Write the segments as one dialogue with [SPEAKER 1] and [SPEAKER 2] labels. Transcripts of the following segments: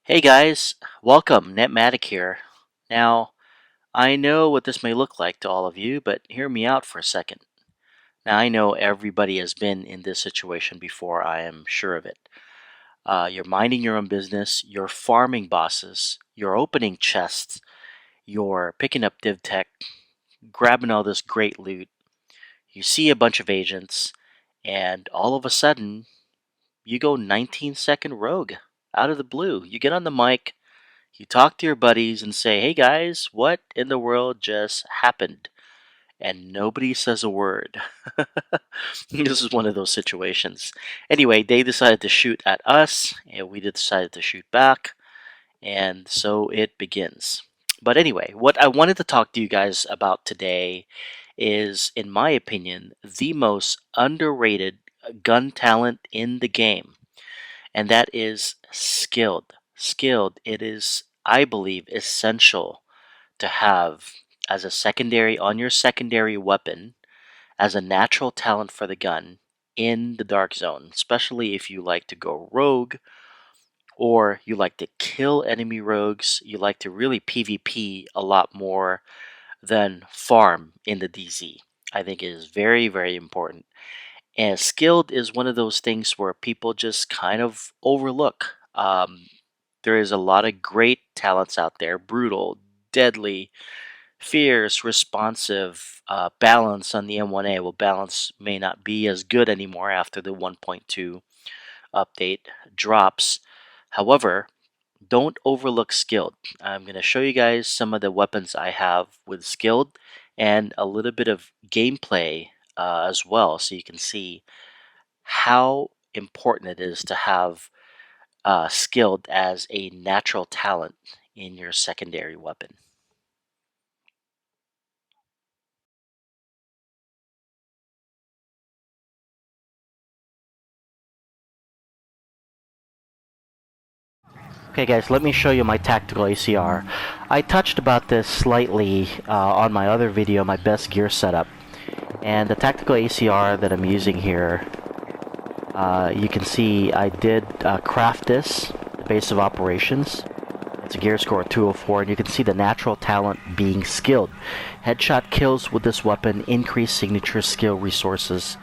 [SPEAKER 1] Hey guys, welcome, Netmatic here. Now, I know what this may look like to all of you, but hear me out for a second. Now, I know everybody has been in this situation before, I am sure of it. You're minding your own business, you're farming bosses, you're opening chests, you're picking up div tech, grabbing all this great loot. You see a bunch of agents, and all of a sudden, you go 19-second rogue out of the blue. You get on the mic. You talk to your buddies and say, hey guys, what in the world just happened? And nobody says a word. This is one of those situations. Anyway, they decided to shoot at us, and we decided to shoot back, and so it begins. But anyway, what I wanted to talk to you guys about today is, in my opinion, the most underrated gun talent in the game, and that is skilled. Skilled, it is, I believe, essential to have as a secondary on your secondary weapon, as a natural talent for the gun in the dark zone, especially if you like to go rogue or you like to kill enemy rogues, you like to really PvP a lot more than farm in the DZ. I think it is very, very important. And skilled is one of those things where people just kind of overlook. There is a lot of great talents out there: brutal, deadly, fierce, responsive, balance on the M1A. Well, balance may not be as good anymore after the 1.2 update drops. However, don't overlook skilled. I'm going to show you guys some of the weapons I have with skilled and a little bit of gameplay as well, so you can see how important it is to have skilled as a natural talent in your secondary weapon. Okay guys, let me show you my tactical ACR. I touched about this slightly on my other video, my best gear setup. And the tactical ACR that I'm using here, you can see I did craft this, the base of operations. It's a gear score of 204, and you can see the natural talent being skilled. Headshot kills with this weapon increase signature skill resources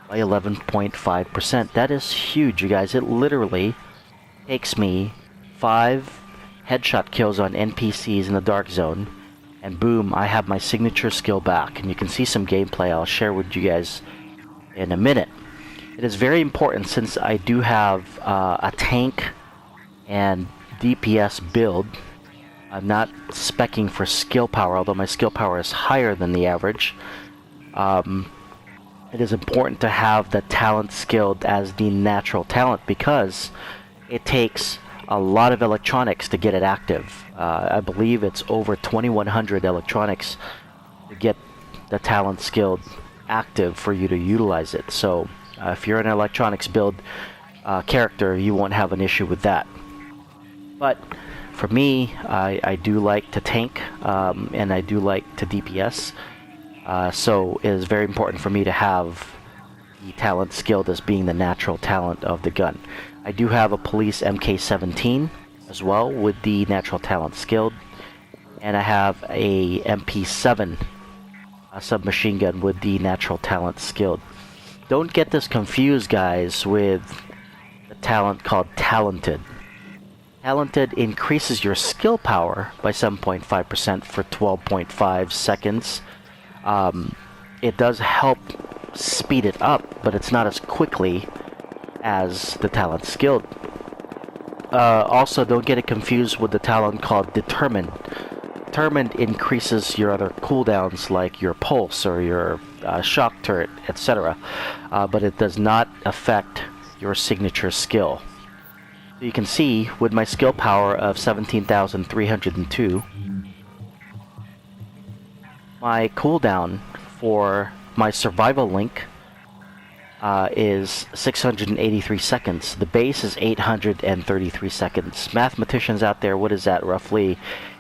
[SPEAKER 1] by 11.5%. That is huge, you guys. It literally takes me 5 headshot kills on NPCs in the dark zone, and boom, I have my signature skill back. And you can see some gameplay I'll share with you guys in a minute. It is very important, since I do have a tank and DPS build. I'm not speccing for skill power, although my skill power is higher than the average. It is important to have the talent skilled as the natural talent, because it takes a lot of electronics to get it active. I believe it's over 2100 electronics to get the talent skilled active for you to utilize it. So if you're an electronics build character, you won't have an issue with that. But for me, I do like to tank, and I do like to DPS. So it is very important for me to have the talent skilled as being the natural talent of the gun. I do have a police MK17 as well with the natural talent skilled, and I have a MP7 submachine gun with the natural talent skilled. Don't get this confused, guys, with the talent called talented. Talented increases your skill power by 7.5% for 12.5 seconds. It does help speed it up, but it's not as quickly as the talent skilled. Also, don't get it confused with the talent called determined. Determined increases your other cooldowns, like your pulse or your shock turret, etc. But it does not affect your signature skill. So you can see with my skill power of 17,302, my cooldown for my survival link is 683 seconds. The base is 833 seconds. Mathematicians out there, what is that? Roughly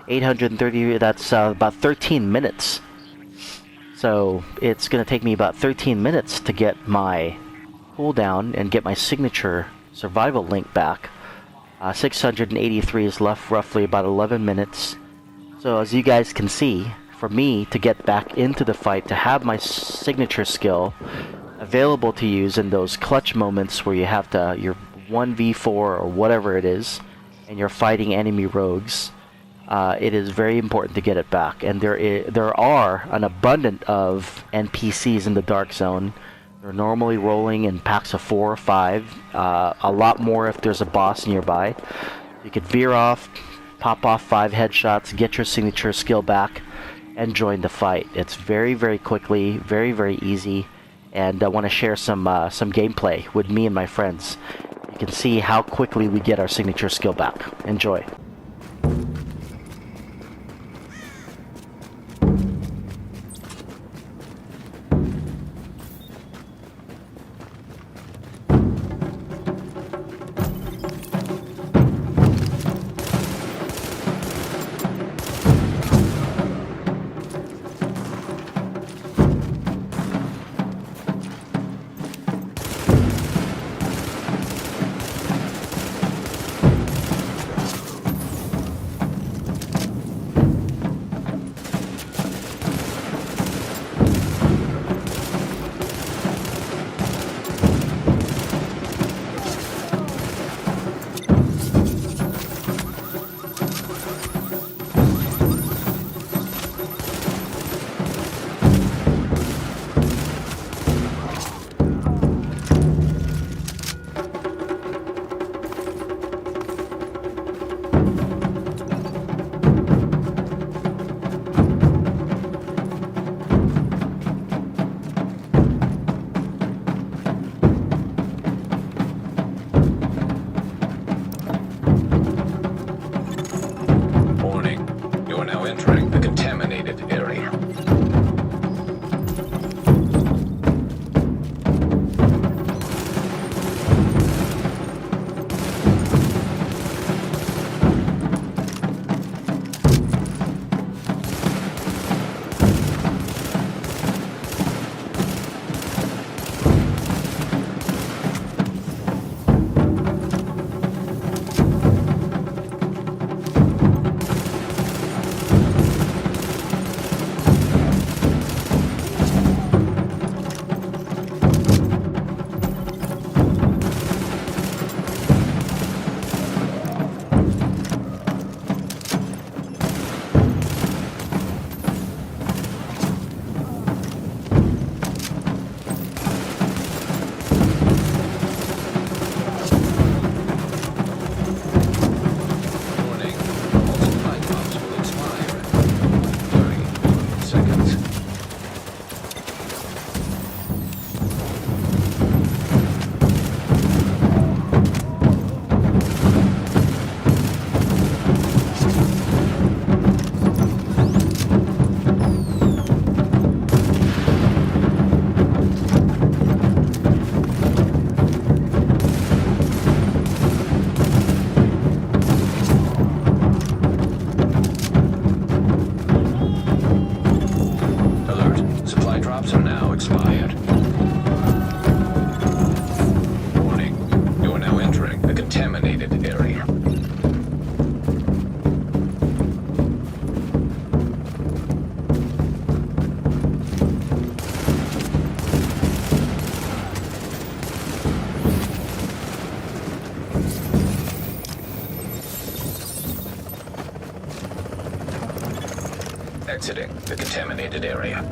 [SPEAKER 1] 830, that's about 13 minutes. So it's going to take me about 13 minutes to get my cooldown and get my signature survival link back. 683 is left, roughly about 11 minutes. So as you guys can see, for me to get back into the fight, to have my signature skill available to use in those clutch moments where you have to, you're 1v4 or whatever it is, and you're fighting enemy rogues, it is very important to get it back. And there are an abundance of NPCs in the Dark Zone. They're normally rolling in packs of 4 or 5, a lot more if there's a boss nearby. You could veer off, pop off 5 headshots, get your signature skill back, and join the fight. It's very, very quickly, very, very easy, and I want to share some gameplay with me and my friends. You can see how quickly we get our signature skill back. Enjoy.
[SPEAKER 2] Entering the contaminated area. Exiting the contaminated area.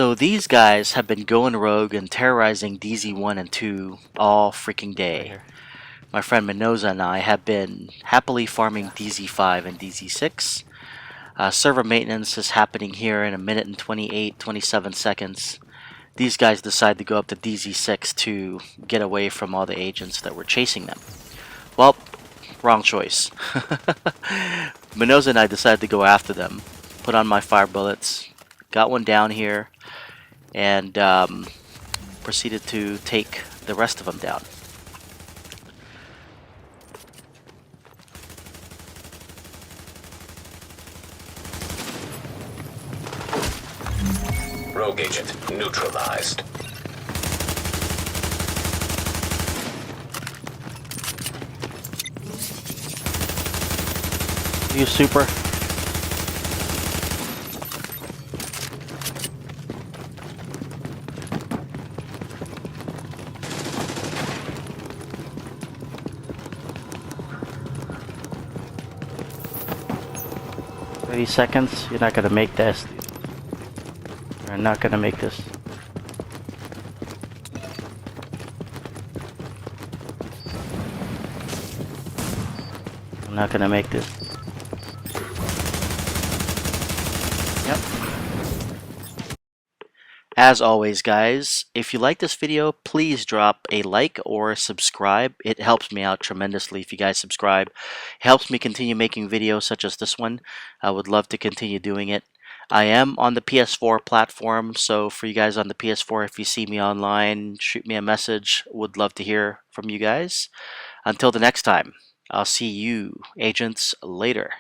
[SPEAKER 1] So these guys have been going rogue and terrorizing DZ1 and 2 all freaking day. My friend Mendoza and I have been happily farming DZ5 and DZ6. Server maintenance is happening here in a minute and 27 seconds. These guys decide to go up to DZ6 to get away from all the agents that were chasing them. Well, wrong choice. Mendoza and I decided to go after them, put on my fire bullets, got one down here, and proceeded to take the rest of them down.
[SPEAKER 2] Rogue agent neutralized.
[SPEAKER 1] You super. Seconds. You're not gonna make this. You're not gonna make this. I'm not gonna make this. Yep. As always, guys, if you like this video, please drop a like or subscribe. It helps me out tremendously if you guys subscribe. It helps me continue making videos such as this one. I would love to continue doing it. I am on the PS4 platform, so for you guys on the PS4, if you see me online, shoot me a message. Would love to hear from you guys. Until the next time, I'll see you, agents, later.